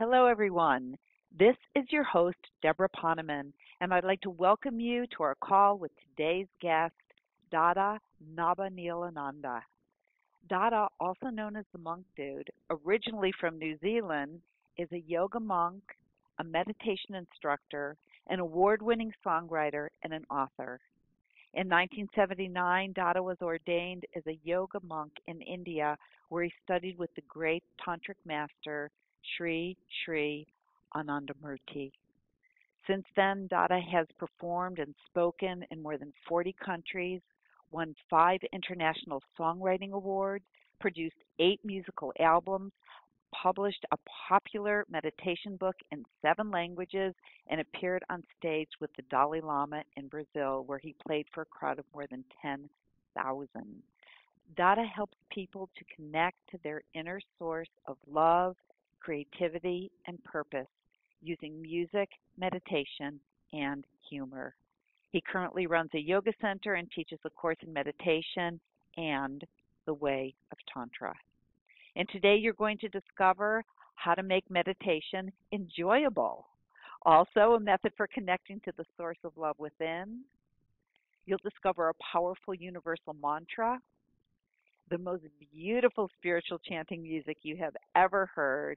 Hello, everyone. This is your host, Deborah Poneman, and I'd like to welcome you to our call with today's guest, Dada Nabhaniilananda. Dada, also known as the Monk Dude, originally from New Zealand, is a yoga monk, a meditation instructor, an award-winning songwriter, and an author. In 1979, Dada was ordained as a yoga monk in India, where he studied with the great Tantric master Shrii Anandamurti. Since then, Dada has performed and spoken in more than 40 countries, won 5 international songwriting awards, produced 8 musical albums, published a popular meditation book in 7 languages, and appeared on stage with the Dalai Lama in Brazil, where he played for a crowd of more than 10,000. Dada helps people to connect to their inner source of love, creativity, and purpose using music, meditation, and humor. He currently runs a yoga center and teaches a course in meditation and the way of Tantra. And today you're going to discover how to make meditation enjoyable. Also, a method for connecting to the source of love within. You'll discover a powerful universal mantra, the most beautiful spiritual chanting music you have ever heard,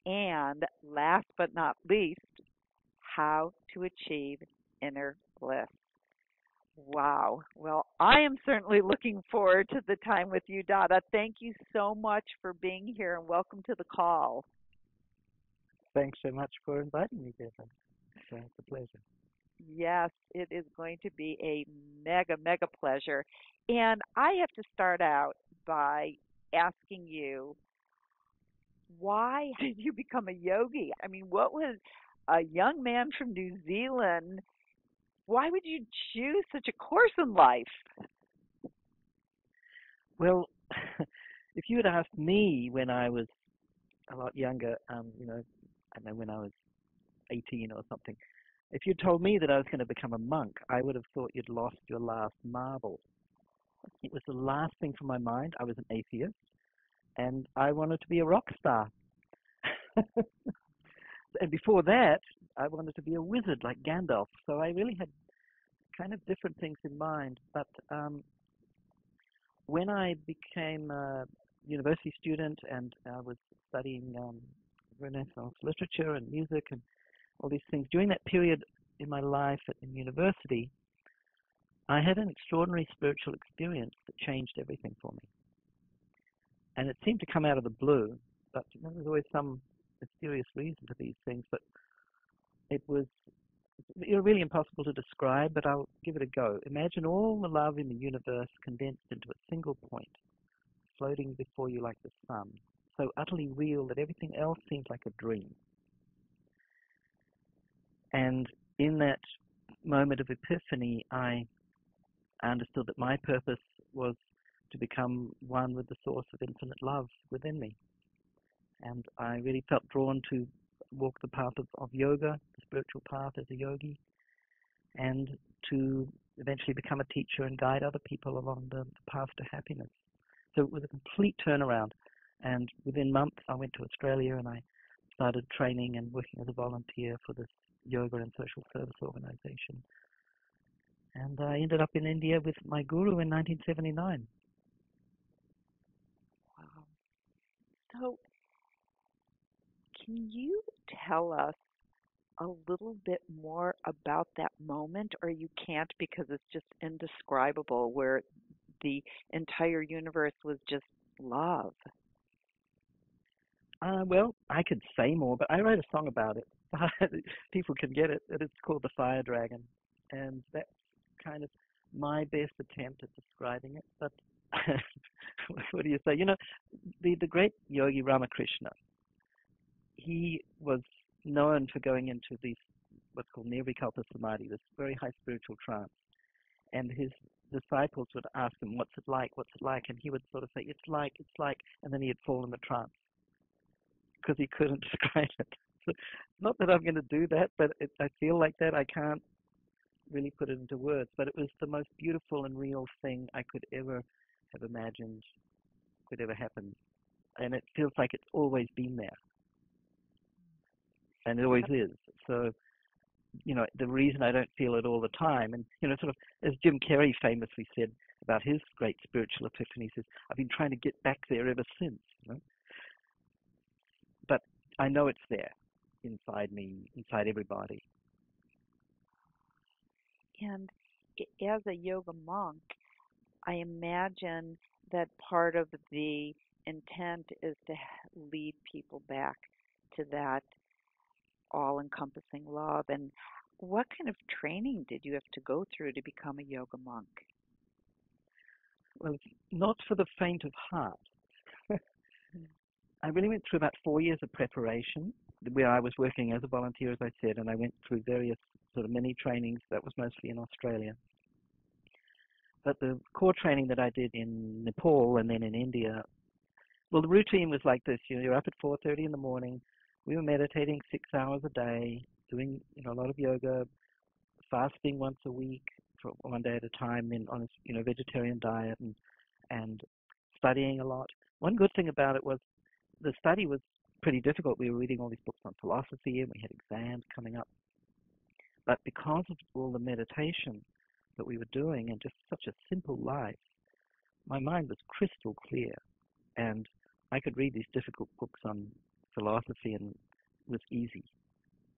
and last but not least, how to achieve inner bliss. Wow. Well, I am certainly looking forward to the time with you, Dada. Thank you so much for being here and welcome to the call. Thanks so much for inviting me, Deborah. It's a pleasure. Yes, it is going to be a mega pleasure. And I have to start out by asking you, why did you become a yogi? I mean, what was a young man from New Zealand? Why would you choose such a course in life? Well, if you had asked me when I was a lot younger, I don't know, when I was 18 or something, if you'd told me that I was going to become a monk, I would have thought you'd lost your last marble. It was the last thing from my mind. I was an atheist, and I wanted to be a rock star. And before that, I wanted to be a wizard like Gandalf. So I really had kind of different things in mind. But when I became a university student and I was studying Renaissance literature and music and all these things, during that period in my life in university, I had an extraordinary spiritual experience that changed everything for me. And it seemed to come out of the blue, but there's always some mysterious reason to these things. But it was really impossible to describe, but I'll give it a go. Imagine all the love in the universe condensed into a single point, floating before you like the sun, so utterly real that everything else seems like a dream. And in that moment of epiphany, I understood that my purpose was to become one with the source of infinite love within me. And I really felt drawn to walk the path of yoga, the spiritual path as a yogi, and to eventually become a teacher and guide other people along the path to happiness. So it was a complete turnaround. And within months, I went to Australia and I started training and working as a volunteer for this yoga and social service organization. And I ended up in India with my guru in 1979. Wow. So, can you tell us a little bit more about that moment, or you can't because it's just indescribable, where the entire universe was just love? Well, I could say more, but I wrote a song about it. People can get it. It's called The Fire Dragon. And that's kind of my best attempt at describing it. But what do you say? You know, the great yogi Ramakrishna, he was known for going into these, what's called nirvikalpa samadhi, this very high spiritual trance. And his disciples would ask him, what's it like? And he would sort of say, it's like, and then he'd fall in the trance because he couldn't describe it. So, not that I'm going to do that, but I feel like that. I can't really put it into words, but it was the most beautiful and real thing I could ever have imagined could ever happen. And it feels like it's always been there. and it always is. So, the reason I don't feel it all the time, and, sort of as Jim Carrey famously said about his great spiritual epiphany, he says, I've been trying to get back there ever since. But I know it's there inside me, inside everybody. And as a yoga monk, I imagine that part of the intent is to lead people back to that all-encompassing love. And what kind of training did you have to go through to become a yoga monk? Well, it's not for the faint of heart. I really went through about 4 years of preparation, where I was working as a volunteer, as I said, and I went through various sort of mini trainings. That was mostly in Australia. But the core training that I did in Nepal and then in India, well, the routine was like this. You're up at 4:30 in the morning. We were meditating 6 hours a day, doing a lot of yoga, fasting once a week for 1 day at a time, then on a vegetarian diet, and studying a lot. One good thing about it was the study was pretty difficult. We were reading all these books on philosophy, and we had exams coming up. But because of all the meditation that we were doing and just such a simple life, my mind was crystal clear, and I could read these difficult books on philosophy, and it was easy.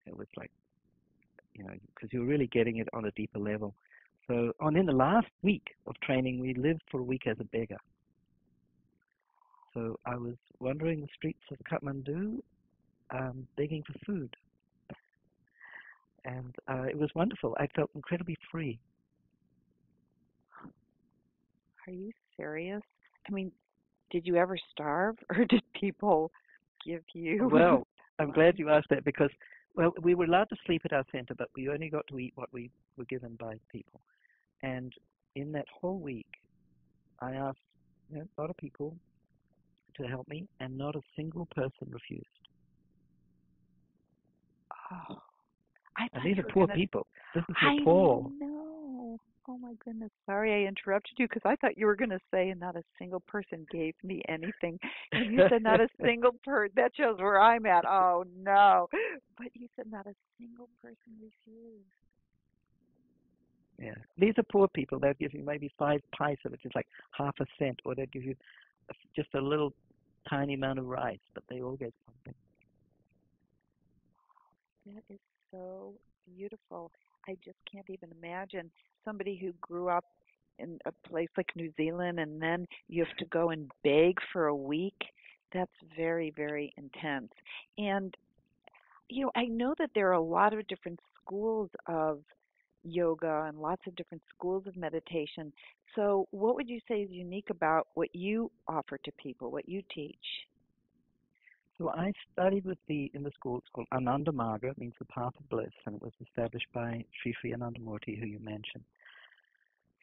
It was like, because you were really getting it on a deeper level. So in the last week of training, we lived for a week as a beggar. So I was wandering the streets of Kathmandu, begging for food. And it was wonderful. I felt incredibly free. Are you serious? I mean, did you ever starve, or did people give you? Well, I'm glad you asked that, because, we were allowed to sleep at our center, but we only got to eat what we were given by people. And in that whole week, I asked a lot of people to help me, and not a single person refused. Oh, and these are poor people. This is Nepal. I know. Oh my goodness. Sorry I interrupted you, because I thought you were going to say not a single person gave me anything. And you said not a single person. That shows where I'm at. Oh no. But you said not a single person refused. Yeah. These are poor people. They'll give you maybe 5 paisa, which is like half a cent, or they'll give you just a little tiny amount of rice, but they all get something. That is so beautiful. I just can't even imagine somebody who grew up in a place like New Zealand, and then you have to go and beg for a week. That's very, very intense. And, I know that there are a lot of different schools of yoga and lots of different schools of meditation. So what would you say is unique about what you offer to people, what you teach? So I studied in the school. It's called Anandamurti. It means the path of bliss, and it was established by Shrii Anandamurti, who you mentioned.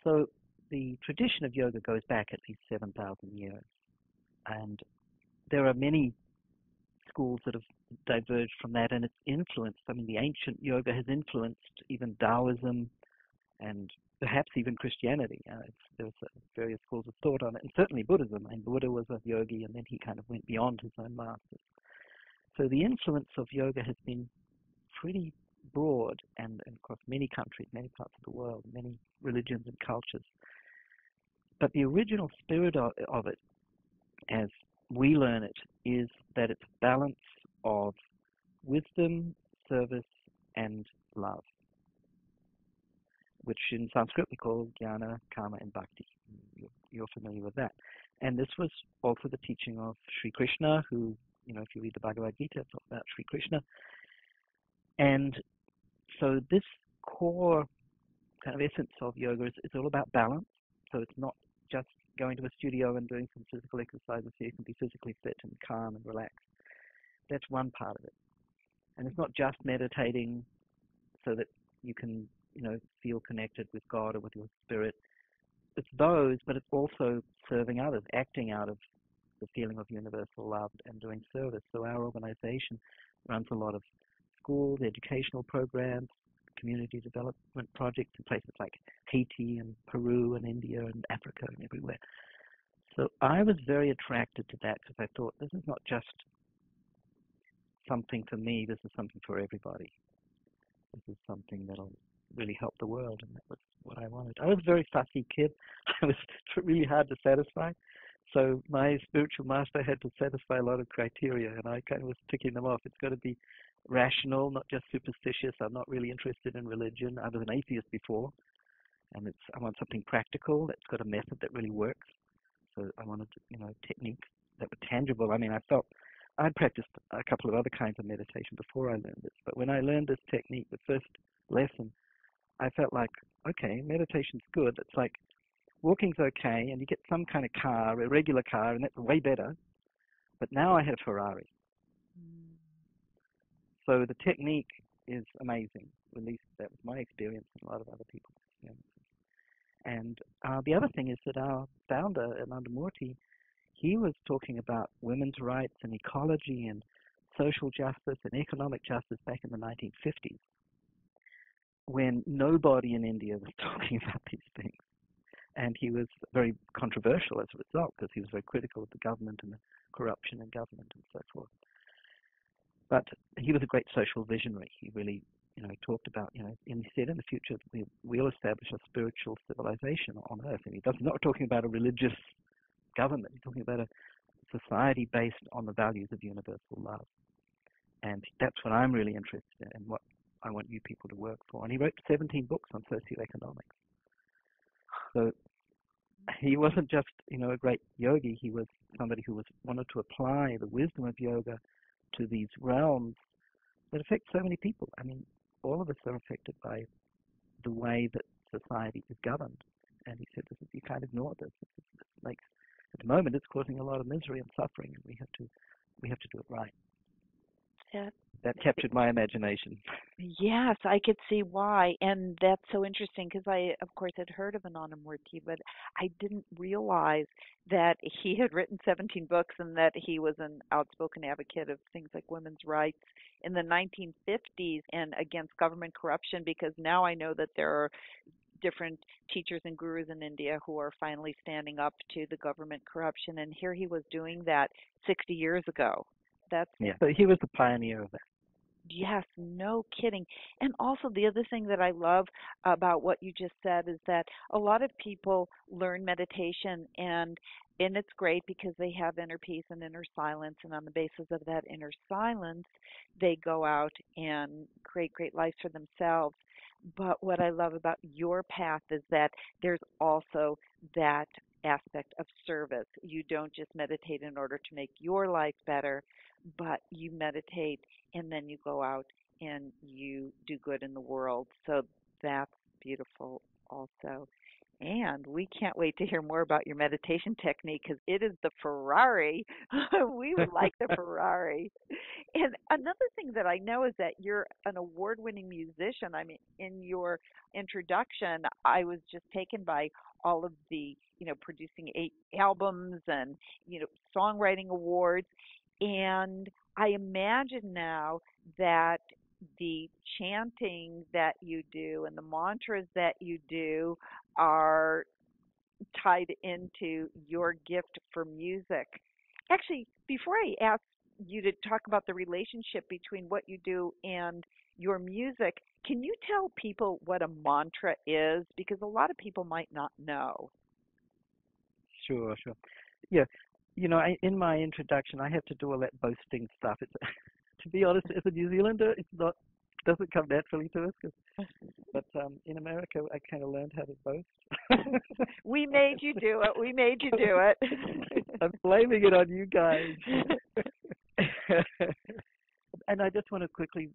So the tradition of yoga goes back at least 7,000 years, and there are many schools that have diverged from that, and it's influenced. I mean, the ancient yoga has influenced even Taoism and perhaps even Christianity. There's various schools of thought on it, and certainly Buddhism. And Buddha was a yogi, and then he kind of went beyond his own masters. So the influence of yoga has been pretty broad, and across many countries, many parts of the world, many religions and cultures. But the original spirit of it, as we learn it, is that it's a balance of wisdom, service, and love, which in Sanskrit we call jnana, karma, and bhakti. You're familiar with that. And this was also the teaching of Sri Krishna, who, if you read the Bhagavad Gita, it's all about Sri Krishna. And so this core kind of essence of yoga is all about balance. So it's not just going to a studio and doing some physical exercises so you can be physically fit and calm and relaxed. That's one part of it. And it's not just meditating so that you can, feel connected with God or with your spirit. It's those, but it's also serving others, acting out of the feeling of universal love and doing service. So our organization runs a lot of schools, educational programs, community development projects in places like Haiti and Peru and India and Africa and everywhere. So I was very attracted to that, because I thought this is not just something for me. This is something for everybody. This is something that'll really help the world, and that was what I wanted. I was a very fussy kid. I was really hard to satisfy. So my spiritual master had to satisfy a lot of criteria, and I kind of was ticking them off. It's got to be rational, not just superstitious. I'm not really interested in religion. I was an atheist before, and I want something practical that's got a method that really works. So I wanted, techniques that were tangible. I mean, I felt I'd practiced a couple of other kinds of meditation before I learned this, but when I learned this technique, the first lesson, I felt like, okay, meditation's good. It's like walking's okay, and you get some kind of car, a regular car, and that's way better. But now I have a Ferrari. So the technique is amazing. At least that was my experience and a lot of other people's experiences. And the other thing is that our founder, Anandamurti, he was talking about women's rights and ecology and social justice and economic justice back in the 1950s, when nobody in India was talking about these things. And he was very controversial as a result, because he was very critical of the government and the corruption in government and so forth. But he was a great social visionary. He really, talked about, and he said in the future we'll establish a spiritual civilization on Earth. And he's not talking about a religious government. He's talking about a society based on the values of universal love. And that's what I'm really interested in, and what I want you people to work for. And he wrote 17 books on socioeconomics. So he wasn't just, a great yogi. He was somebody who wanted to apply the wisdom of yoga to these realms that affect so many people. I mean, all of us are affected by the way that society is governed. And he said, you can't ignore this. At the moment, it's causing a lot of misery and suffering, and we have to do it right. That captured my imagination. Yes, I could see why, and that's so interesting, because I, of course, had heard of Anandamurti, but I didn't realize that he had written 17 books and that he was an outspoken advocate of things like women's rights in the 1950s and against government corruption, because now I know that there are different teachers and gurus in India who are finally standing up to the government corruption, and here he was doing that 60 years ago. So he was the pioneer of that. Yes, no kidding. And also the other thing that I love about what you just said is that a lot of people learn meditation, and it's great because they have inner peace and inner silence, and on the basis of that inner silence, they go out and create great lives for themselves. But what I love about your path is that there's also that aspect of service. You don't just meditate in order to make your life better, but you meditate and then you go out and you do good in the world. So that's beautiful also. And we can't wait to hear more about your meditation technique, because it is the Ferrari. We would like the Ferrari. And another thing that I know is that you're an award-winning musician. I mean, in your introduction, I was just taken by all of the, producing 8 albums and, songwriting awards. And I imagine now that the chanting that you do and the mantras that you do are tied into your gift for music. Actually, before I ask you to talk about the relationship between what you do and your music, can you tell people what a mantra is? Because a lot of people might not know. Sure. Yeah. In my introduction, I have to do all that boasting stuff. It's, to be honest, as a New Zealander, doesn't come naturally to us. But in America, I kind of learned how to boast. We made you do it. I'm blaming it on you guys. And I just want to quickly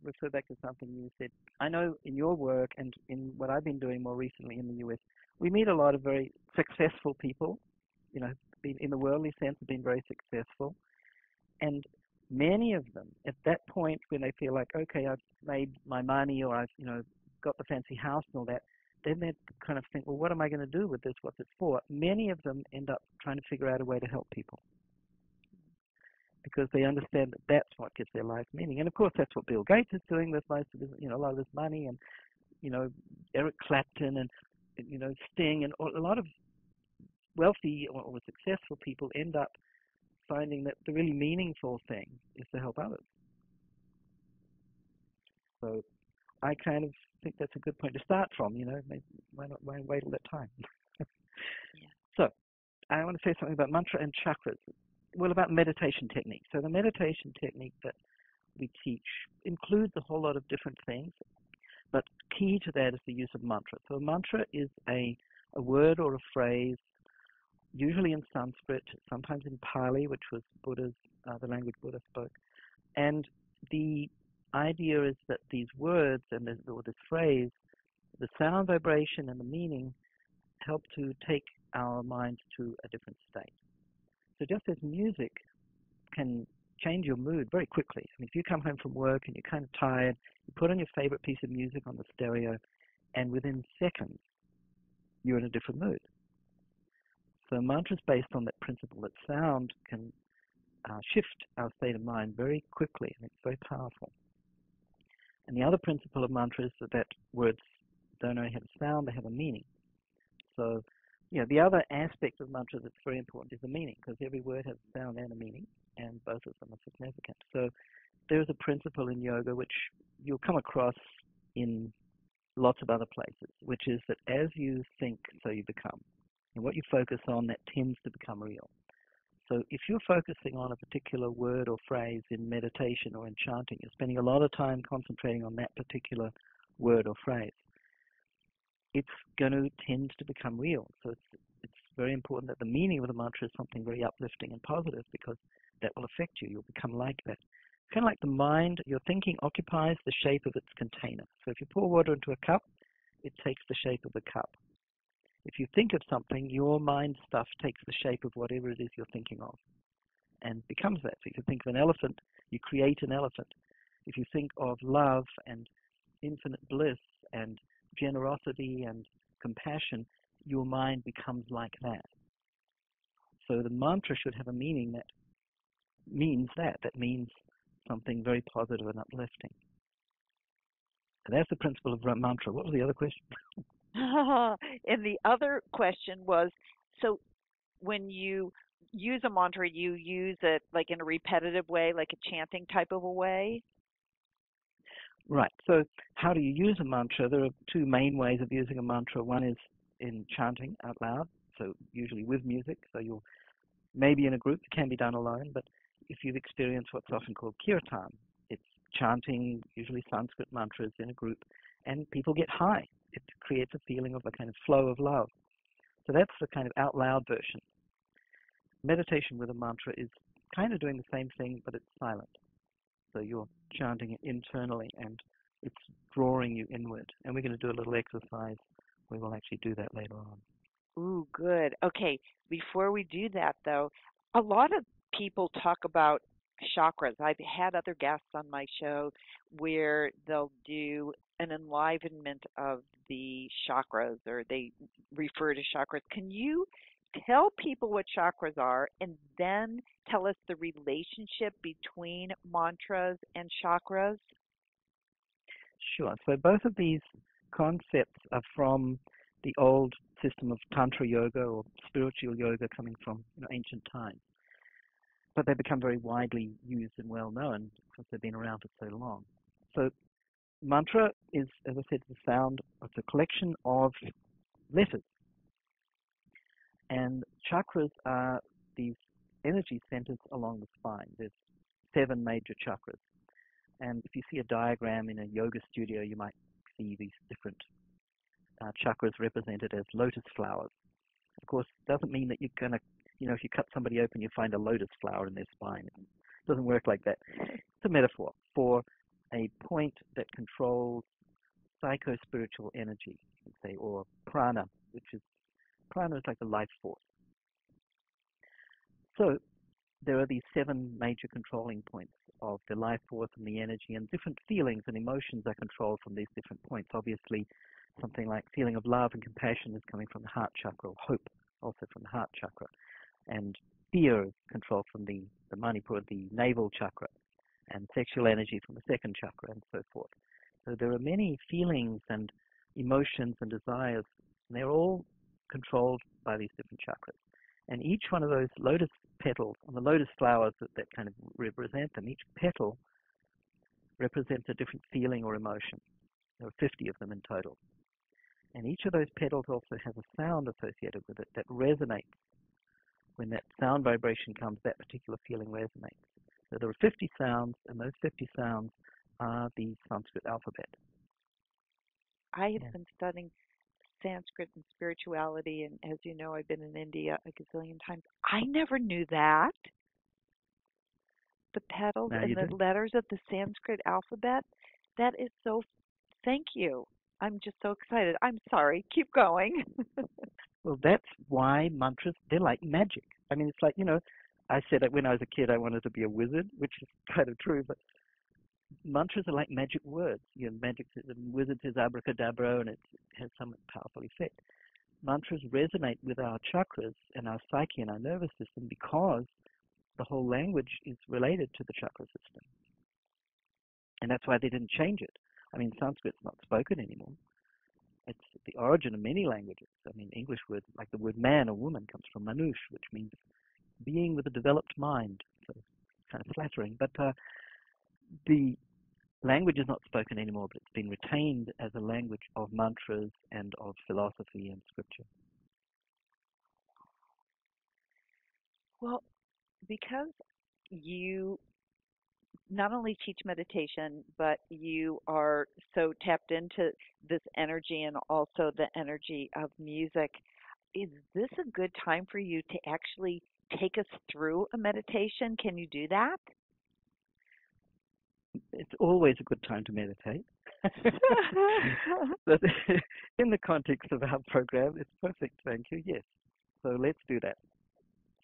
refer back to something you said. I know in your work and in what I've been doing more recently in the US, we meet a lot of very successful people, been in the worldly sense, have been very successful. And many of them, at that point when they feel like, okay, I've made my money, or I've, got the fancy house and all that, then they kind of think, well, what am I going to do with this? What's it for? Many of them end up trying to figure out a way to help people, because they understand that that's what gives their life meaning. And of course, that's what Bill Gates is doing with most of his, a lot of his money, and Eric Clapton and Sting, and a lot of wealthy or successful people end up finding that the really meaningful thing is to help others. So I kind of think that's a good point to start from, maybe why wait all that time? Yeah. So I want to say something about mantra and chakras. Well, about meditation technique. So the meditation technique that we teach includes a whole lot of different things, but key to that is the use of mantra. So a mantra is a word or a phrase, usually in Sanskrit, sometimes in Pali, which was the language Buddha spoke. And the idea is that these words or this phrase, the sound vibration and the meaning help to take our minds to a different state. So just as music can change your mood very quickly. I mean, if you come home from work and you're kind of tired, you put on your favorite piece of music on the stereo, and within seconds, you're in a different mood. So mantra is based on that principle that sound can shift our state of mind very quickly, and it's very powerful. And the other principle of mantra is that words don't only have a sound, they have a meaning. So, the other aspect of mantra that's very important is the meaning, because every word has a sound and a meaning, and both of them are significant. So there's a principle in yoga which you'll come across in lots of other places, which is that as you think, so you become. And what you focus on, that tends to become real. So if you're focusing on a particular word or phrase in meditation or in chanting, you're spending a lot of time concentrating on that particular word or phrase, it's going to tend to become real. So it's very important that the meaning of the mantra is something very uplifting and positive, because that will affect you. You'll become like that. It's kind of like the mind, your thinking occupies the shape of its container. So if you pour water into a cup, it takes the shape of the cup. If you think of something, your mind stuff takes the shape of whatever it is you're thinking of and becomes that. So if you think of an elephant, you create an elephant. If you think of love and infinite bliss and generosity and compassion, your mind becomes like that. So the mantra should have a meaning that means that. That means something very positive and uplifting. And that's the principle of mantra. What was the other question? And the other question was, so when you use a mantra, you use it like in a repetitive way, like a chanting type of a way? Right. So how do you use a mantra? There are two main ways of using a mantra. One is in chanting out loud, so usually with music. So you'll maybe in a group. It can be done alone, but if you've experienced what's often called kirtan, it's chanting, usually Sanskrit mantras in a group, and people get high. It creates a feeling of a kind of flow of love. So that's the kind of out loud version. Meditation with a mantra is kind of doing the same thing, but it's silent. So you're chanting it internally, and it's drawing you inward. And we're going to do a little exercise. We will actually do that later on. Ooh, good. Okay, before we do that, though, a lot of people talk about chakras. I've had other guests on my show where they'll do an enlivenment of the chakras, or they refer to chakras. Can you tell people what chakras are and then tell us the relationship between mantras and chakras? Sure. So both of these concepts are from the old system of Tantra yoga or spiritual yoga coming from ancient times. But they've become very widely used and well known because they've been around for so long. So mantra is, as I said, the sound. It's a collection of letters. And chakras are these energy centers along the spine. There's 7 major chakras. And if you see a diagram in a yoga studio, you might see these different chakras represented as lotus flowers. Of course, it doesn't mean that you're going to, if you cut somebody open, you find a lotus flower in their spine. It doesn't work like that. It's a metaphor for a point that controls psycho-spiritual energy, say, or prana, prana is like the life force. So there are these 7 major controlling points of the life force and the energy, and different feelings and emotions are controlled from these different points. Obviously, something like feeling of love and compassion is coming from the heart chakra, or hope also from the heart chakra. And fear is controlled from the Manipur, the navel chakra, and sexual energy from the 2nd chakra, and so forth. So there are many feelings and emotions and desires, and they're all controlled by these different chakras. And each one of those lotus petals, and the lotus flowers that kind of represent them, each petal represents a different feeling or emotion. There are 50 of them in total. And each of those petals also has a sound associated with it that resonates. When that sound vibration comes, that particular feeling resonates. So there are 50 sounds, and those 50 sounds are the Sanskrit alphabet. I have been studying Sanskrit and spirituality, and as you know, I've been in India a gazillion times. I never knew that. The petals and the letters of the Sanskrit alphabet, that is so, thank you. I'm just so excited. I'm sorry. Keep going. Well, that's why mantras, they're like magic. I mean, it's like, I said that when I was a kid I wanted to be a wizard, which is kind of true, but mantras are like magic words. Magic, the wizard says abracadabra, and it has some powerful effect. Mantras resonate with our chakras and our psyche and our nervous system because the whole language is related to the chakra system. And that's why they didn't change it. I mean, Sanskrit's not spoken anymore. It's the origin of many languages. I mean, English words, like the word man or woman, comes from manush, which means being with a developed mind. So it's kind of flattering. But the language is not spoken anymore, but it's been retained as a language of mantras and of philosophy and scripture. Well, because you not only teach meditation, but you are so tapped into this energy and also the energy of music, is this a good time for you to actually take us through a meditation? Can you do that? It's always a good time to meditate. But in the context of our program, it's perfect, thank you, yes. So let's do that.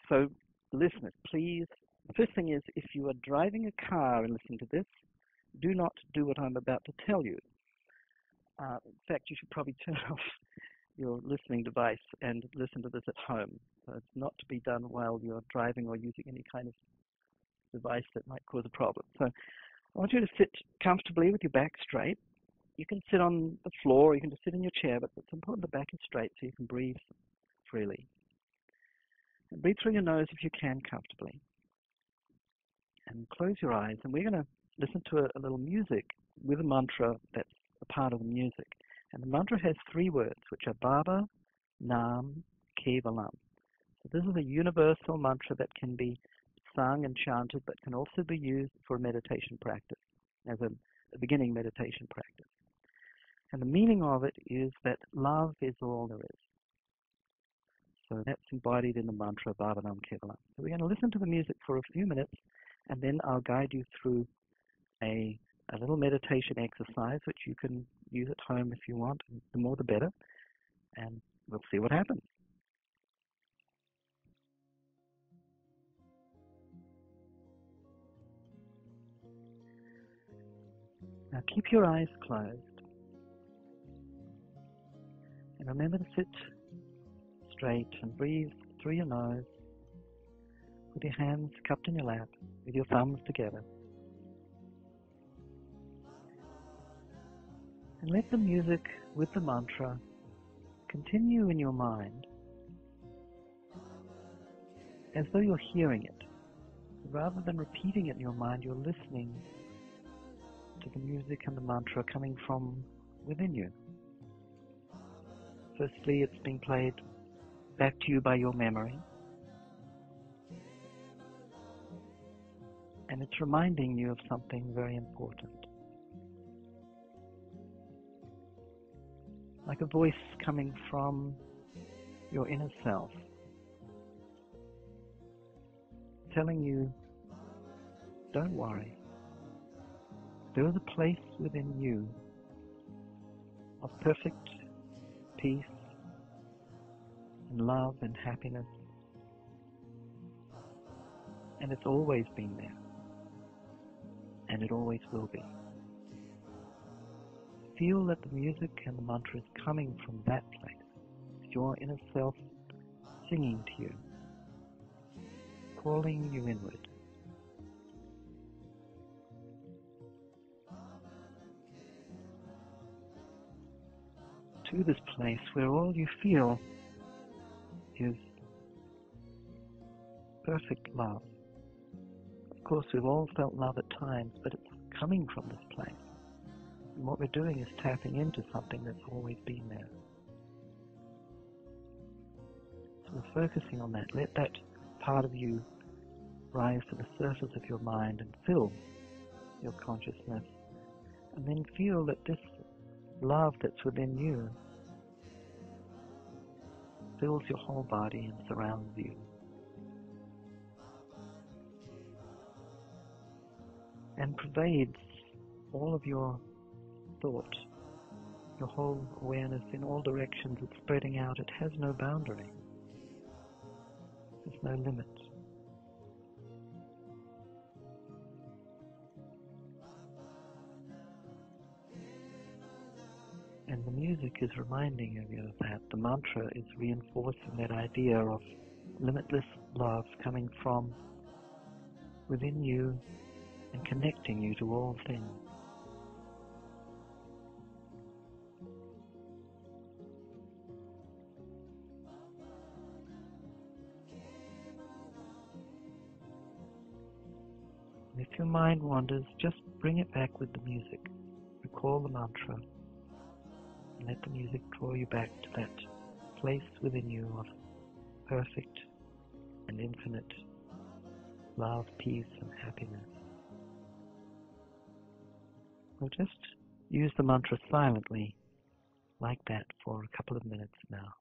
So listeners, please, the first thing is, if you are driving a car and listening to this, do not do what I'm about to tell you. In fact, you should probably turn off your listening device and listen to this at home. So it's not to be done while you're driving or using any kind of device that might cause a problem. So I want you to sit comfortably with your back straight. You can sit on the floor, or you can just sit in your chair, but it's important the back is straight so you can breathe freely. And breathe through your nose if you can comfortably. And close your eyes, and we're going to listen to a little music with a mantra that's a part of the music. And the mantra has 3 words, which are Baba, Nam, Kevalam. So this is a universal mantra that can be sung and chanted, but can also be used for a meditation practice, as a beginning meditation practice. And the meaning of it is that love is all there is. So that's embodied in the mantra Baba Nam Kevalam. So we're going to listen to the music for a few minutes, and then I'll guide you through a little meditation exercise, which you can use at home if you want. The more the better. And we'll see what happens. Now keep your eyes closed. And remember to sit straight and breathe through your nose with your hands cupped in your lap, with your thumbs together. And let the music with the mantra continue in your mind as though you're hearing it. Rather than repeating it in your mind, you're listening to the music and the mantra coming from within you. Firstly, it's being played back to you by your memory. And it's reminding you of something very important. Like a voice coming from your inner self, telling you, don't worry. There is a place within you of perfect peace and love and happiness. And it's always been there. And it always will be. Feel that the music and the mantra is coming from that place. It's your inner self singing to you, calling you inward. To this place where all you feel is perfect love. Of course, we've all felt love at times, but it's coming from this place. And what we're doing is tapping into something that's always been there. So we're focusing on that. Let that part of you rise to the surface of your mind and fill your consciousness. And then feel that this love that's within you fills your whole body and surrounds you. And pervades all of your thought, your whole awareness in all directions. It's spreading out. It has no boundary. There's no limit. And the music is reminding you of that. The mantra is reinforcing that idea of limitless love coming from within you and connecting you to all things. And if your mind wanders, just bring it back with the music. Recall the mantra and let the music draw you back to that place within you of perfect and infinite love, peace, and happiness. We'll just use the mantra silently, like that, for a couple of minutes now.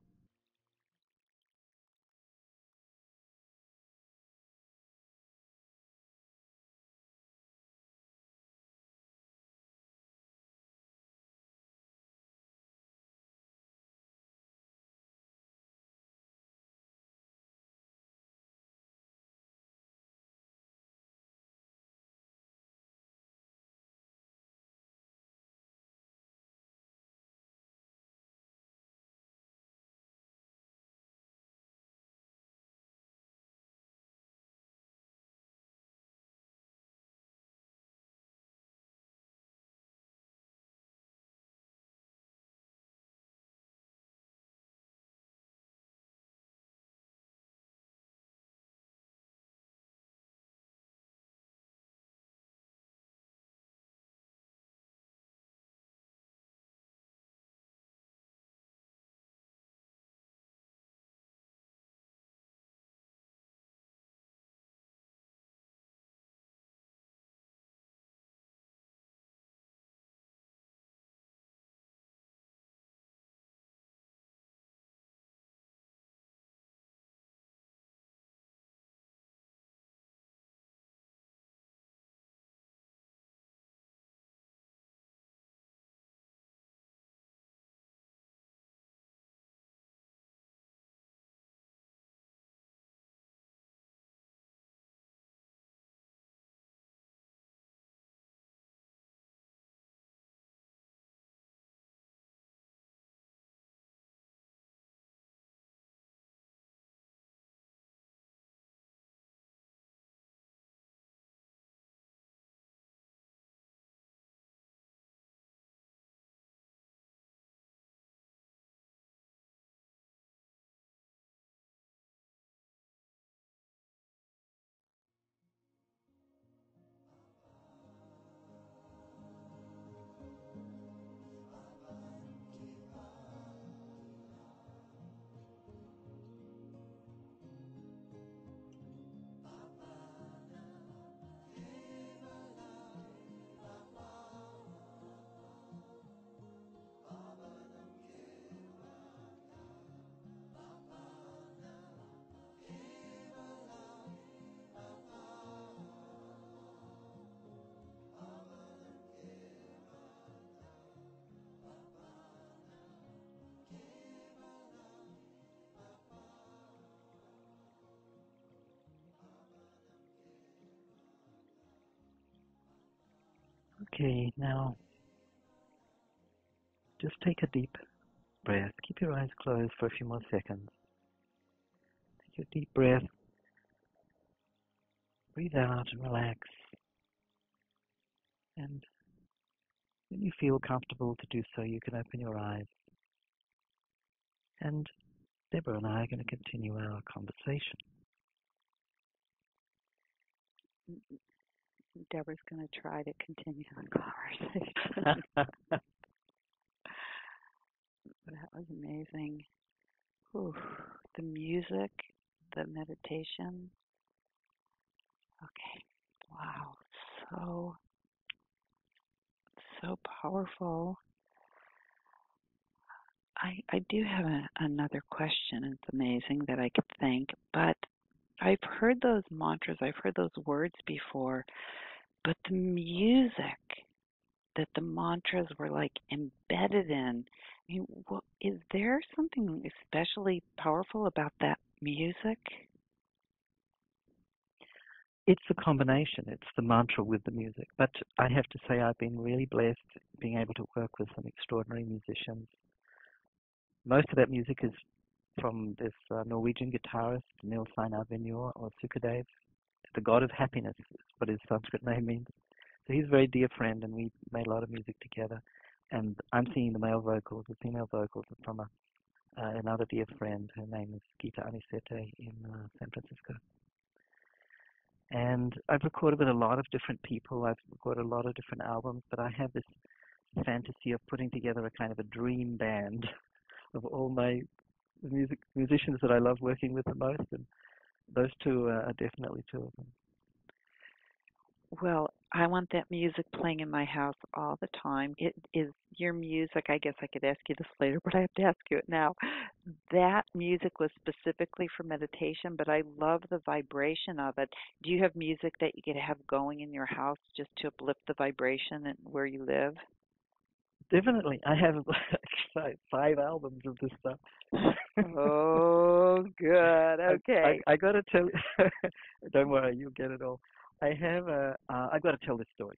Okay, now just take a deep breath. Keep your eyes closed for a few more seconds. Take a deep breath. Breathe out and relax. And when you feel comfortable to do so, you can open your eyes. And Deborah and I are going to continue our conversation. Deborah's going to try to continue the conversation. That was amazing. Whew. The music, the meditation. Okay. Wow. So powerful. I do have another question. It's amazing that I could think, but I've heard those mantras, I've heard those words before, but the music that the mantras were like embedded in, I mean, is there something especially powerful about that music? It's a combination. It's the mantra with the music. But I have to say I've been really blessed being able to work with some extraordinary musicians. Most of that music is from this Norwegian guitarist, Nils Einar Vinjor, or Sukadev. The God of Happiness is what his Sanskrit name means. So he's a very dear friend, and we made a lot of music together. And I'm singing the male vocals, the female vocals are from another dear friend. Her name is Gita Anisete in San Francisco. And I've recorded with a lot of different people. I've recorded a lot of different albums, but I have this fantasy of putting together a kind of a dream band of all my musicians that I love working with the most, and those two are definitely two of them. Well, I want that music playing in my house all the time. It is your music. I guess I could ask you this later, but I have to ask you it now. That music was specifically for meditation, but I love the vibration of it. Do you have music that you could have going in your house just to uplift the vibration and where you live? Definitely. I have 5 albums of this stuff. Oh, good. Okay. I got to tell you, don't worry, you'll get it all. I've got to tell this story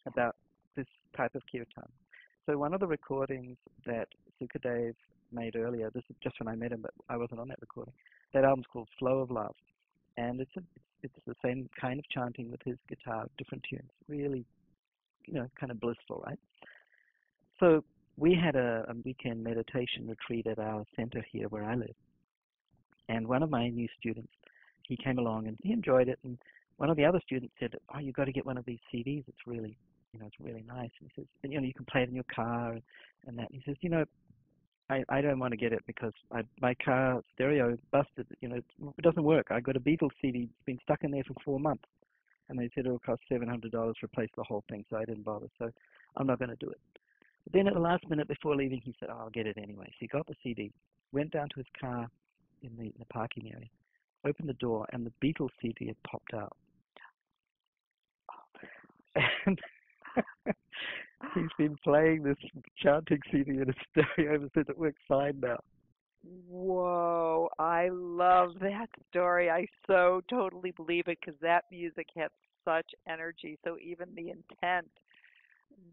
about this type of kirtan. So one of the recordings that Sukadev made earlier, this is just when I met him, but I wasn't on that recording. That album's called Flow of Love, and it's the same kind of chanting with his guitar, different tunes. Really, kind of blissful, right? So we had a weekend meditation retreat at our center here where I live, and one of my new students, he came along and he enjoyed it, and one of the other students said, "Oh, you've got to get one of these CDs. It's really, it's really nice." And he says, "You can play it in your car and that." And he says, I don't want to get it because my car stereo busted. It doesn't work. I got a Beatles CD. It's been stuck in there for 4 months, and they said it'll cost $700 to replace the whole thing. So I didn't bother. So I'm not going to do it. But then at the last minute before leaving, he said, "Oh, I'll get it anyway." So he got the CD, went down to his car in the parking area, opened the door, and the Beatles CD had popped out. And he's been playing this chanting CD in a stereo ever since. It works fine now. Whoa, I love that story. I so totally believe it because that music has such energy. So even the intent.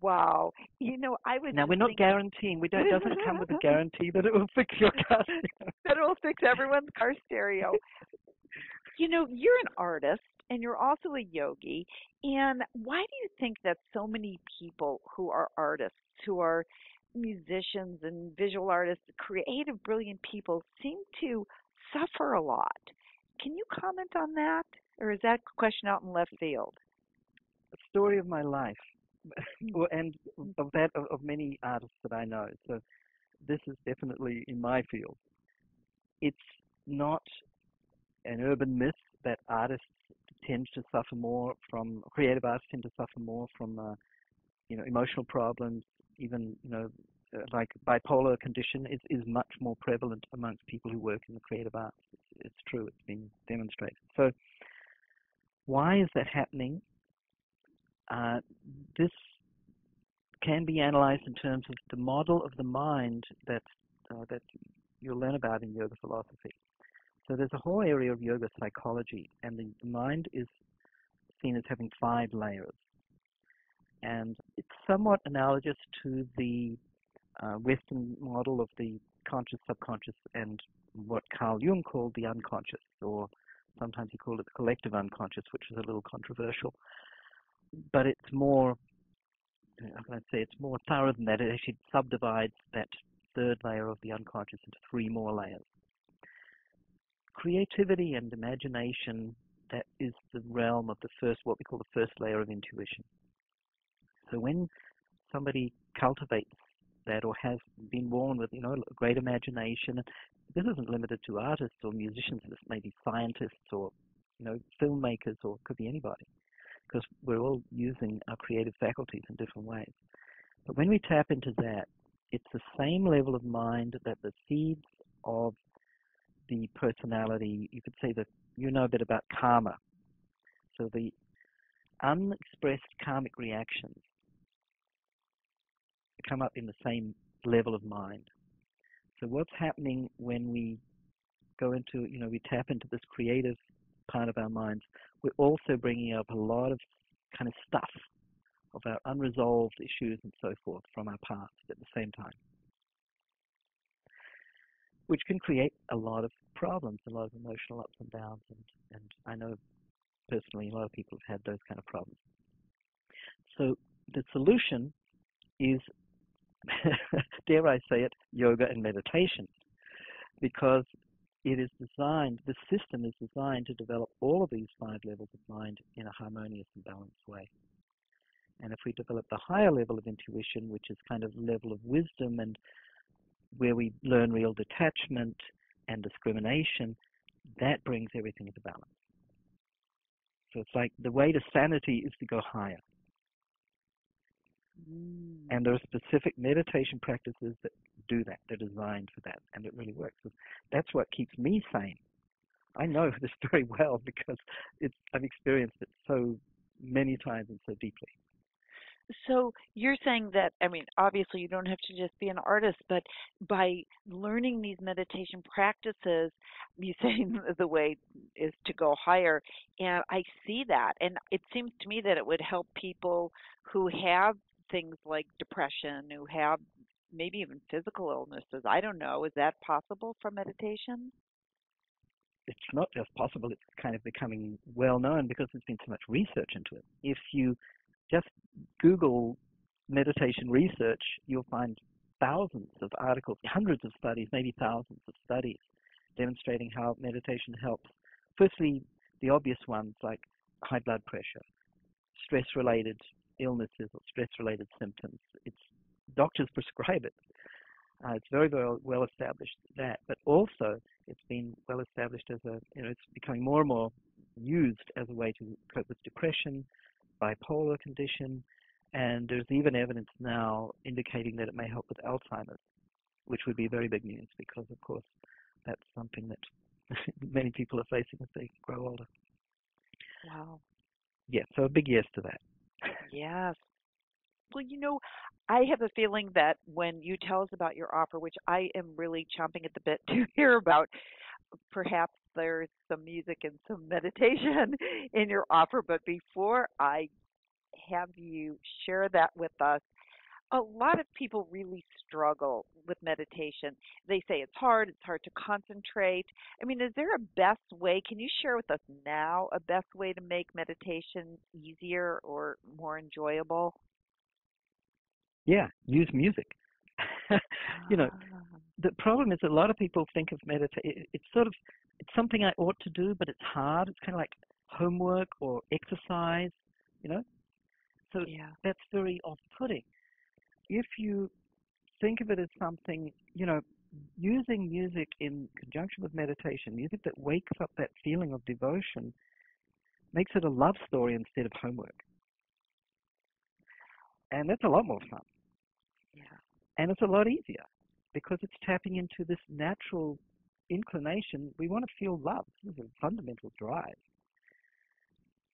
Wow. I was Now, we're not guaranteeing. It doesn't come with a guarantee that it will fix your car stereo. That it will fix everyone's car stereo. You're an artist and you're also a yogi. And why do you think that so many people who are artists, who are musicians and visual artists, creative, brilliant people, seem to suffer a lot? Can you comment on that? Or is that question out in left field? A story of my life. And of many artists that I know. So this is definitely in my field. It's not an urban myth that artists tend to suffer more from, creative artists tend to suffer more from, emotional problems. Even, like bipolar condition is much more prevalent amongst people who work in the creative arts. It's true. It's been demonstrated. So why is that happening? This can be analyzed in terms of the model of the mind that you'll learn about in yoga philosophy. So there's a whole area of yoga psychology, and the mind is seen as having 5 layers. And it's somewhat analogous to the Western model of the conscious, subconscious, and what Carl Jung called the unconscious, or sometimes he called it the collective unconscious, which is a little controversial. But it's more, it's more thorough than that. It actually subdivides that 3rd layer of the unconscious into 3 more layers. Creativity and imagination that is the realm of the first, what we call the first layer of intuition. So when somebody cultivates that or has been born with, a great imagination, this isn't limited to artists or musicians, this may be scientists or, filmmakers, or it could be anybody, because we're all using our creative faculties in different ways. But when we tap into that, it's the same level of mind that the seeds of the personality, you could say that you know a bit about karma. So the unexpressed karmic reactions come up in the same level of mind. So what's happening when we go into, we tap into this creative part of our minds, we're also bringing up a lot of kind of stuff of our unresolved issues and so forth from our past at the same time, which can create a lot of problems, a lot of emotional ups and downs, and I know personally a lot of people have had those kind of problems. So the solution is, dare I say it, yoga and meditation, because it is designed, the system is designed to develop all of these 5 levels of mind in a harmonious and balanced way. And if we develop the higher level of intuition, which is kind of level of wisdom and where we learn real detachment and discrimination, that brings everything into balance. So it's like the way to sanity is to go higher. And there are specific meditation practices that do that. They're designed for that, and it really works. That's what keeps me sane. I know this very well because I've experienced it so many times and so deeply. So you're saying that, obviously you don't have to just be an artist, but by learning these meditation practices, you say the way is to go higher. And I see that. And it seems to me that it would help people who have things like depression, who have maybe even physical illnesses. I don't know. Is that possible from meditation? It's not just possible, it's kind of becoming well known because there's been so much research into it. If you just Google meditation research, you'll find thousands of articles, hundreds of studies, maybe thousands of studies demonstrating how meditation helps. Firstly, the obvious ones like high blood pressure, stress-related illnesses or stress-related symptoms. Doctors prescribe it. It's very, very well established that, but also it's been well established as it's becoming more and more used as a way to cope with depression, bipolar condition, and there's even evidence now indicating that it may help with Alzheimer's, which would be very big news because, of course, that's something that many people are facing as they grow older. Wow. Yeah, so a big yes to that. Yes. Well, I have a feeling that when you tell us about your offer, which I am really chomping at the bit to hear about, perhaps there's some music and some meditation in your offer. But before I have you share that with us, a lot of people really struggle with meditation. They say it's hard to concentrate. Is there a best way? Can you share with us now a best way to make meditation easier or more enjoyable? Yeah, use music. The problem is a lot of people think of meditation, it's something I ought to do, but it's hard. It's kind of like homework or exercise, So that's very off-putting. If you think of it as something, using music in conjunction with meditation, music that wakes up that feeling of devotion, makes it a love story instead of homework. And that's a lot more fun. Yeah. And it's a lot easier because it's tapping into this natural inclination. We want to feel love. This is a fundamental drive.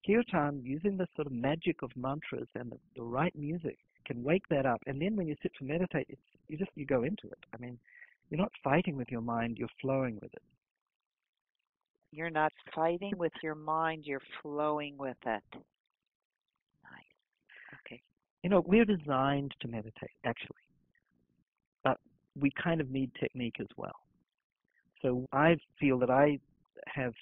Kirtan, using the sort of magic of mantras and the right music, can wake that up. And then when you sit to meditate, you go into it. You're not fighting with your mind, you're flowing with it. You're not fighting with your mind, you're flowing with it. Nice. Okay. We're designed to meditate, actually. But we kind of need technique as well. So I feel that I have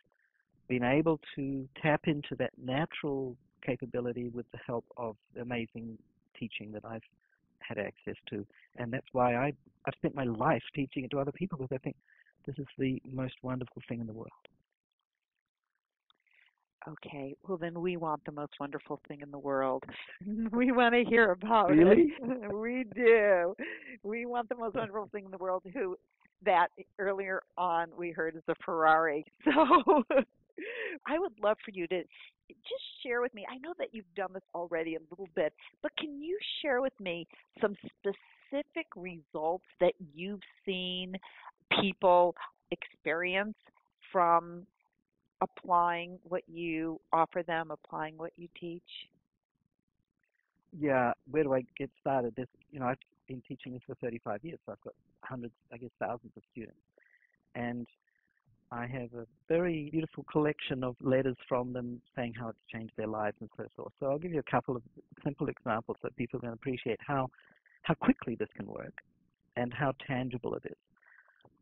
been able to tap into that natural capability with the help of amazing teaching that I've had access to. And that's why I've spent my life teaching it to other people, because I think this is the most wonderful thing in the world. Okay, well then we want the most wonderful thing in the world. We want to hear about it. Really? We do. We want the most wonderful thing in the world who that earlier on we heard is a Ferrari. So I would love for you to just share with me. I know that you've done this already a little bit, but can you share with me some specific results that you've seen people experience from applying what you offer them, applying what you teach? Yeah, where do I get started? I've been teaching this for 35 years, so I've got hundreds, I guess thousands of students. And I have a very beautiful collection of letters from them saying how it's changed their lives and so forth. So I'll give you a couple of simple examples so people can appreciate how quickly this can work and how tangible it is.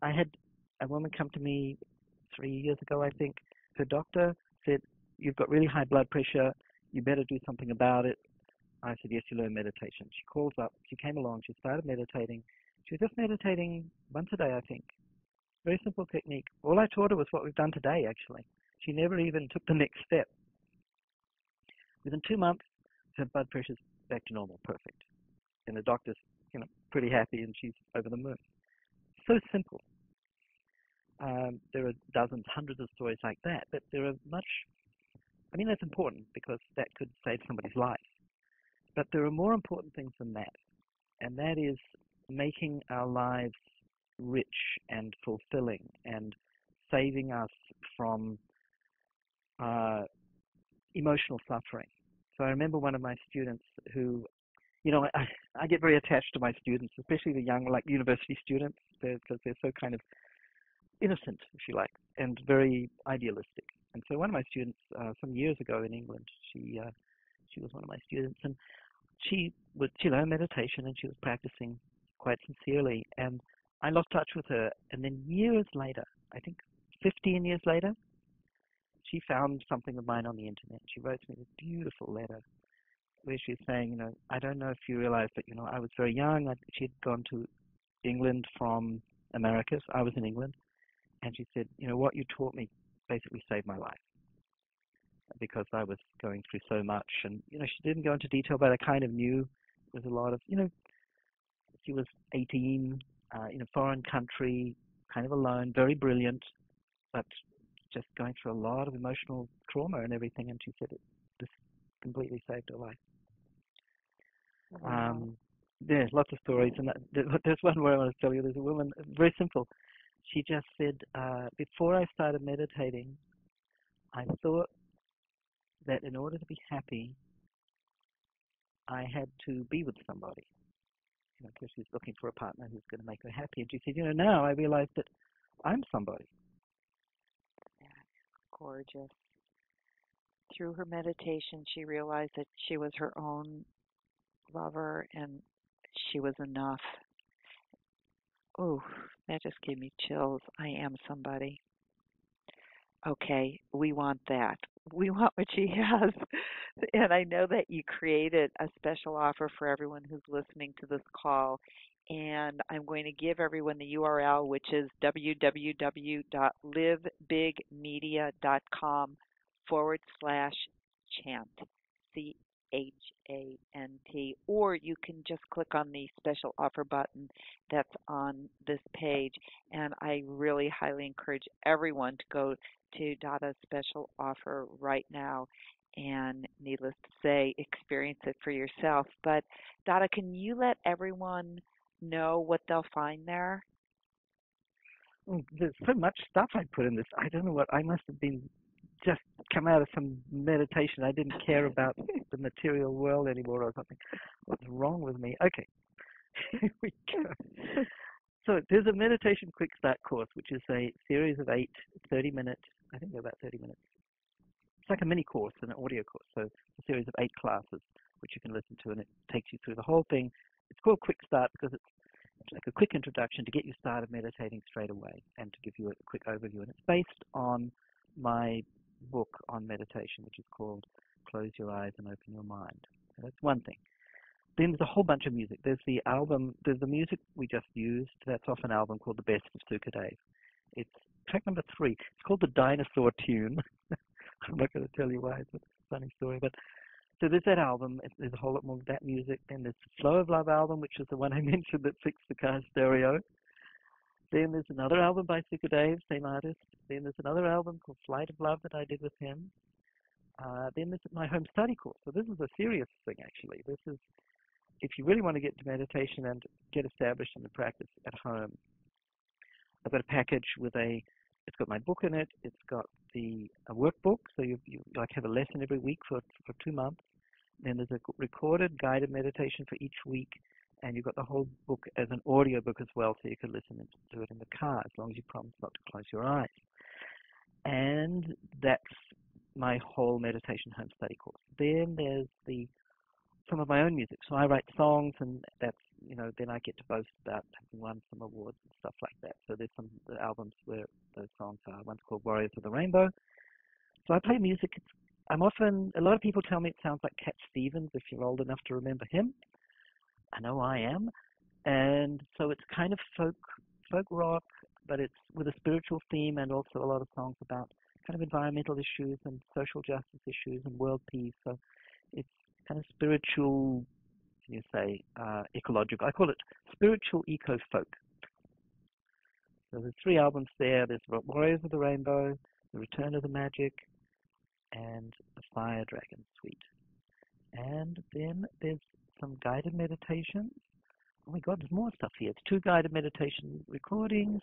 I had a woman come to me 3 years ago, I think. Her doctor said, "You've got really high blood pressure. You better do something about it." I said, "Yes, you learn meditation." She calls up. She came along. She started meditating. She was just meditating once a day, I think. Very simple technique. All I taught her was what we've done today, actually. She never even took the next step. Within 2 months, her blood pressure's back to normal, perfect. And the doctor's, pretty happy, and she's over the moon. So simple. There are dozens, hundreds of stories like that, but there are that's important because that could save somebody's life. But there are more important things than that, and that is making our lives rich and fulfilling and saving us from emotional suffering. So I remember one of my students who, I get very attached to my students, especially the young, like university students, because they're so kind of innocent, if you like, and very idealistic. And so one of my students, some years ago in England, she was one of my students, and she learned meditation, and she was practicing quite sincerely. And I lost touch with her, and then years later, I think 15 years later, she found something of mine on the internet. She wrote me this beautiful letter where she was saying, I don't know if you realize, but, I was very young. She had gone to England from America, so I was in England. And she said, what you taught me basically saved my life because I was going through so much. And, she didn't go into detail, but I kind of knew there was a lot of, she was 18, in a foreign country, kind of alone, very brilliant, but just going through a lot of emotional trauma and everything. And she said this completely saved her life. Wow. There's lots of stories, and there's one where I want to tell you. There's a woman, very simple. She just said, before I started meditating, I thought that in order to be happy, I had to be with somebody. Because she's looking for a partner who's going to make her happy. And she said, now I realize that I'm somebody. That's gorgeous. Through her meditation, she realized that she was her own lover and she was enough. Oh, that just gave me chills. I am somebody. Okay, we want that. We want what she has. And I know that you created a special offer for everyone who's listening to this call. And I'm going to give everyone the URL, which is www.livebigmedia.com/chant, CHANT, or you can just click on the special offer button that's on this page. And I really highly encourage everyone to go to Dada's special offer right now and, needless to say, experience it for yourself. But Dada, can you let everyone know what they'll find there? There's so much stuff I put in this. I don't know what, I must have been just come out of some meditation. I didn't care about the material world anymore or something. What's wrong with me? Okay, here we go. So there's a meditation quick start course, which is a series of 8 30-minute, I think they're about 30 minutes. It's like a mini course, an audio course. So it's a series of 8 classes, which you can listen to, and it takes you through the whole thing. It's called Quick Start because it's like a quick introduction to get you started meditating straight away and to give you a quick overview. And it's based on my book on meditation, which is called Close Your Eyes and Open Your Mind. So that's one thing. Then there's a whole bunch of music. There's the music we just used. That's off an album called The Best of Sukadeva. It's track number 3. It's called the Dinosaur Tune. I'm not going to tell you why. It's a funny story. But so there's that album. There's a whole lot more of that music. Then there's the Flow of Love album, which is the one I mentioned that fixed the car stereo. Then there's another album by Super Dave, same artist. Then there's another album called Flight of Love that I did with him. Then there's my home study course. So this is a serious thing, actually. This is, if you really want to get to meditation and get established in the practice at home, I've got a package with it's got my book in it. It's got a workbook, so you like have a lesson every week for 2 months. Then there's a recorded guided meditation for each week, and you've got the whole book as an audio book as well, so you can listen to it in the car as long as you promise not to close your eyes. And that's my whole meditation home study course. Then there's some of my own music. So I write songs, and that's, then I get to boast about having won some awards and stuff like that. So there's some albums where those songs are. One's called Warriors of the Rainbow. So I play music. A lot of people tell me it sounds like Cat Stevens, if you're old enough to remember him. I know I am. And so it's kind of folk rock, but it's with a spiritual theme, and also a lot of songs about kind of environmental issues and social justice issues and world peace. So it's kind of spiritual, ecological. I call it spiritual eco-folk. So there's 3 albums there. There's Warriors of the Rainbow, The Return of the Magic, and The Fire Dragon Suite. And then there's some guided meditations. Oh my God, there's more stuff here. It's 2 guided meditation recordings.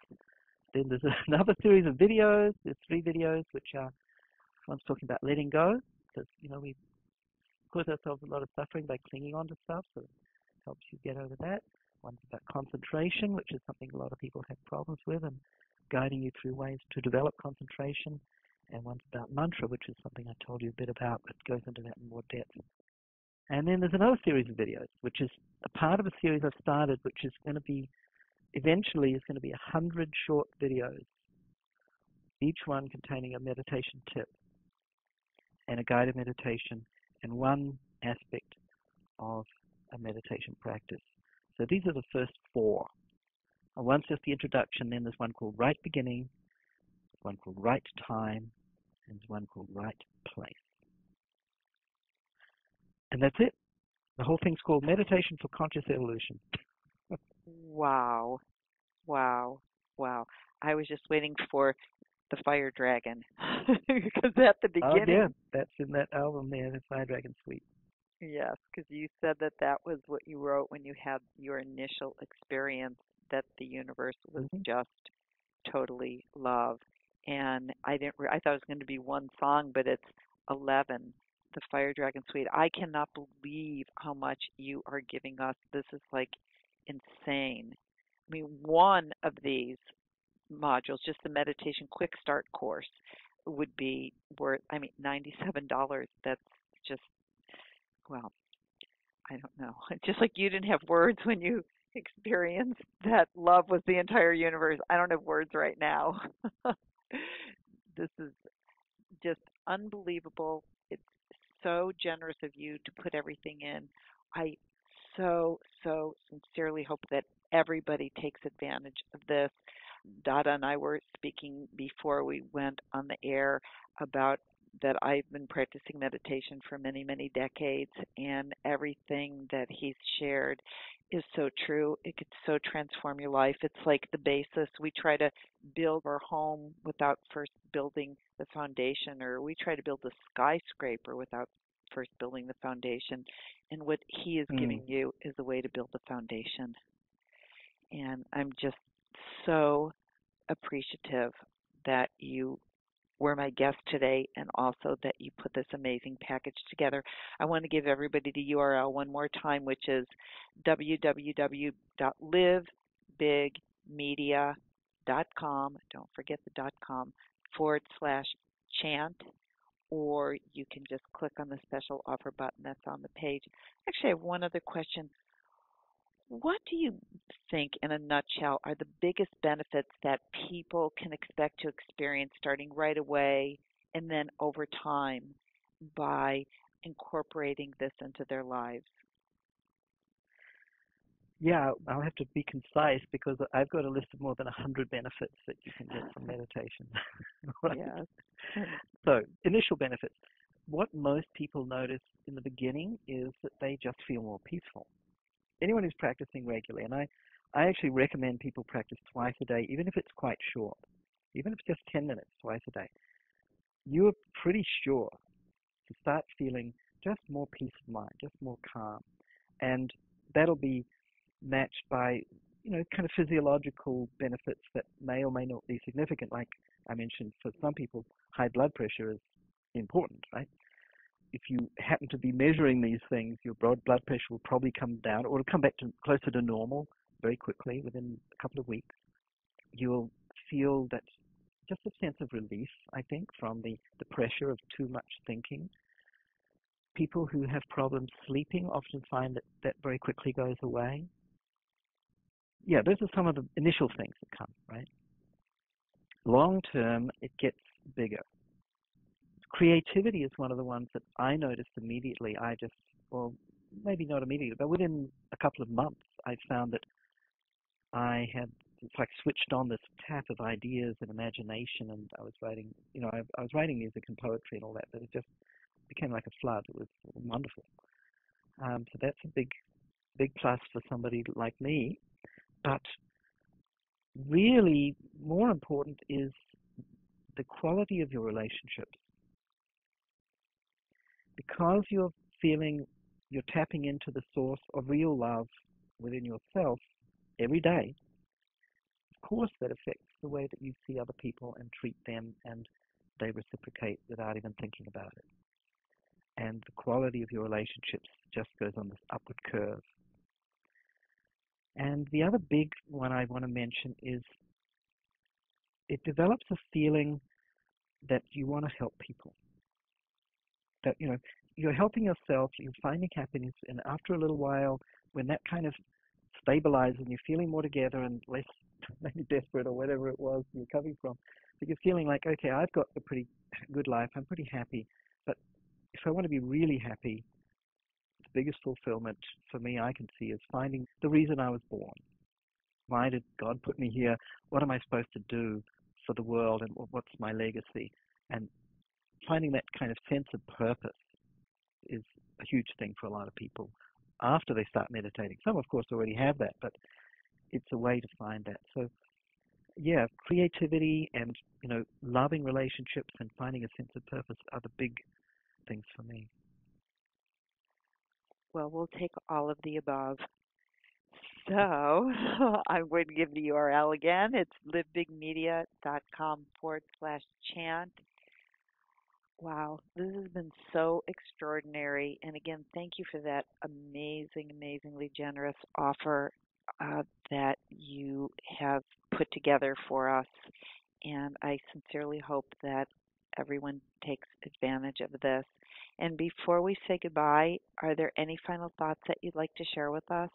Then there's another series of videos. There's 3 videos, which are, one's talking about letting go, because, we cause ourselves a lot of suffering by clinging on to stuff, so it helps you get over that. One's about concentration, which is something a lot of people have problems with, and guiding you through ways to develop concentration. And one's about mantra, which is something I told you a bit about, but goes into that in more depth. And then there's another series of videos, which is a part of a series I've started, which is going to be, eventually is going to be 100 short videos, each one containing a meditation tip and a guided meditation and one aspect of a meditation practice. So these are the first 4. And one's just the introduction, then there's one called Right Beginning, one called Right Time, and there's one called Right Place. And that's it. The whole thing's called Meditation for Conscious Evolution. Wow. Wow. Wow. I was just waiting for the Fire Dragon because at the beginning. Oh, yeah, that's in that album there, the Fire Dragon Suite. Yes, because you said that was what you wrote when you had your initial experience that the universe was just totally love. And I thought it was going to be one song, but it's 11, the Fire Dragon Suite. I cannot believe how much you are giving us. This is like insane. I mean, one of these modules, just the meditation quick start course, would be worth, $97. That's just, well, I don't know. Just like you didn't have words when you experienced that love was the entire universe. I don't have words right now. This is just unbelievable. It's so generous of you to put everything in. I so sincerely hope that everybody takes advantage of this. Dada and I were speaking before we went on the air about that I've been practicing meditation for many, many decades, and everything that he's shared is so true. It could so transform your life. It's like the basis. We try to build our home without first building the foundation, or we try to build a skyscraper without first building the foundation. And what he is giving you is a way to build the foundation. And I'm just so appreciative that you were my guest today, and also that you put this amazing package together. I want to give everybody the URL one more time, which is www.LiveBigMedia.com. Don't forget the .com /chant, or you can just click on the special offer button that's on the page. Actually, I have one other question. What do you think, in a nutshell, are the biggest benefits that people can expect to experience starting right away and then over time by incorporating this into their lives? Yeah, I'll have to be concise because I've got a list of more than 100 benefits that you can get from meditation. Right? Yes. So, initial benefits. What most people notice in the beginning is that they just feel more peaceful. Anyone who's practicing regularly, and I actually recommend people practice twice a day, even if it's quite short, even if it's just 10 minutes twice a day, you're pretty sure to start feeling just more peace of mind, just more calm. And that'll be matched by, kind of physiological benefits that may or may not be significant. Like I mentioned, for some people, high blood pressure is important, right? If you happen to be measuring these things, your blood pressure will probably come down, or it'll come back to closer to normal very quickly within a couple of weeks. You'll feel that just a sense of relief, I think, from the pressure of too much thinking. People who have problems sleeping often find that very quickly goes away. Yeah, those are some of the initial things that come, right? Long term, it gets bigger. Creativity is one of the ones that I noticed immediately. Well, maybe not immediately, but within a couple of months, I found that it's like switched on this tap of ideas and imagination, and I was writing, I was writing music and poetry and all that, but it just became like a flood. It was wonderful. So that's a big plus for somebody like me. But really, more important is the quality of your relationships. Because you're tapping into the source of real love within yourself every day, of course that affects the way that you see other people and treat them, and they reciprocate without even thinking about it. And the quality of your relationships just goes on this upward curve. And the other big one I want to mention is it develops a feeling that you want to help people. That, you're helping yourself, you're finding happiness, and after a little while, when that kind of stabilizes and you're feeling more together and less maybe desperate or whatever it was you're coming from, but you're feeling like, okay, I've got a pretty good life, I'm pretty happy, but if I want to be really happy, the biggest fulfillment for me I can see is finding the reason I was born. Why did God put me here? What am I supposed to do for the world, and what's my legacy? And finding that kind of sense of purpose is a huge thing for a lot of people after they start meditating. Some, of course, already have that, but it's a way to find that. So, yeah, creativity and, loving relationships and finding a sense of purpose are the big things for me. Well, we'll take all of the above. So I'm going to give the URL again. It's LiveBigMedia.com/chant. Wow, this has been so extraordinary. And again, thank you for that amazingly generous offer that you have put together for us. And I sincerely hope that everyone takes advantage of this. And before we say goodbye, are there any final thoughts that you'd like to share with us?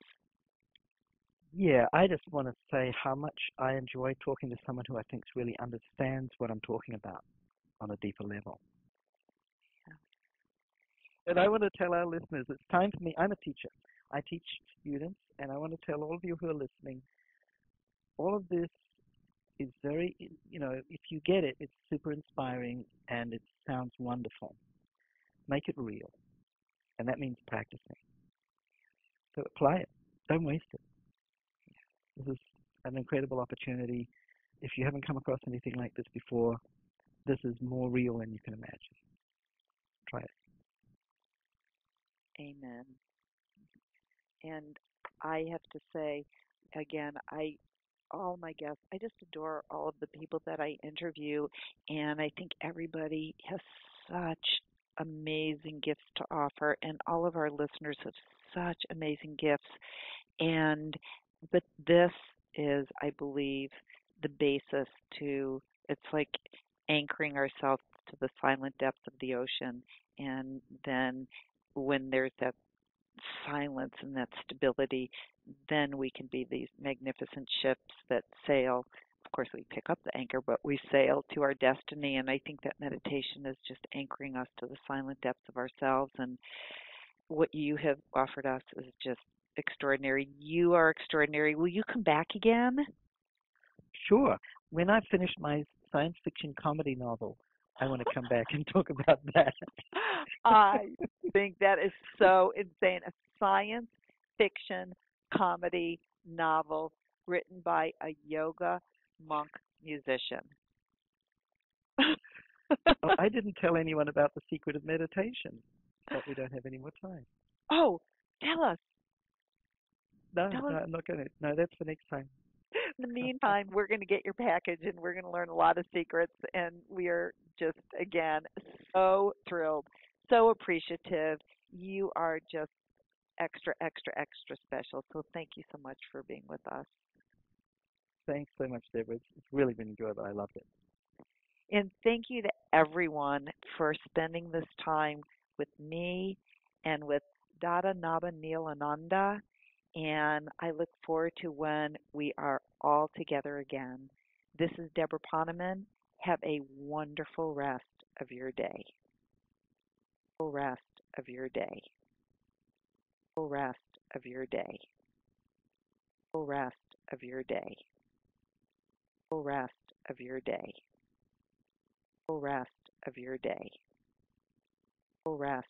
Yeah, I just want to say how much I enjoy talking to someone who I think really understands what I'm talking about on a deeper level. And I want to tell our listeners, it's time for me. I'm a teacher. I teach students, and I want to tell all of you who are listening, all of this is very, if you get it, it's super inspiring, and it sounds wonderful. Make it real. And that means practicing. So apply it. Don't waste it. This is an incredible opportunity. If you haven't come across anything like this before, this is more real than you can imagine. Try it. Amen. And I have to say, again, all my guests, I just adore all of the people that I interview, and I think everybody has such amazing gifts to offer, and all of our listeners have such amazing gifts. But this is, I believe, the basis to, it's like anchoring ourselves to the silent depths of the ocean, and then when there's that silence and that stability, then we can be these magnificent ships that sail. Of course, we pick up the anchor, but we sail to our destiny. And I think that meditation is just anchoring us to the silent depths of ourselves. And what you have offered us is just extraordinary. You are extraordinary. Will you come back again? Sure. When I finish my science fiction comedy novel, I want to come back and talk about that. I think that is so insane. A science fiction comedy novel written by a yoga monk musician. Oh, I didn't tell anyone about the secret of meditation, but we don't have any more time. Oh, tell us. No, Tell us. no, I'm not going to. No, that's for next time. In the meantime, we're going to get your package and we're going to learn a lot of secrets. And we are just, again, so thrilled, so appreciative. You are just extra, extra, extra special. So thank you so much for being with us. Thanks so much, Deborah. It's really been enjoyable. I loved it. And thank you to everyone for spending this time with me and with Dada Nabhaniilananda. And I look forward to when we are all together again. This is Deborah Poneman. Have a wonderful rest of your day. Rest of your day. Rest of your day. Rest of your day. Rest of your day. Rest of your day. Rest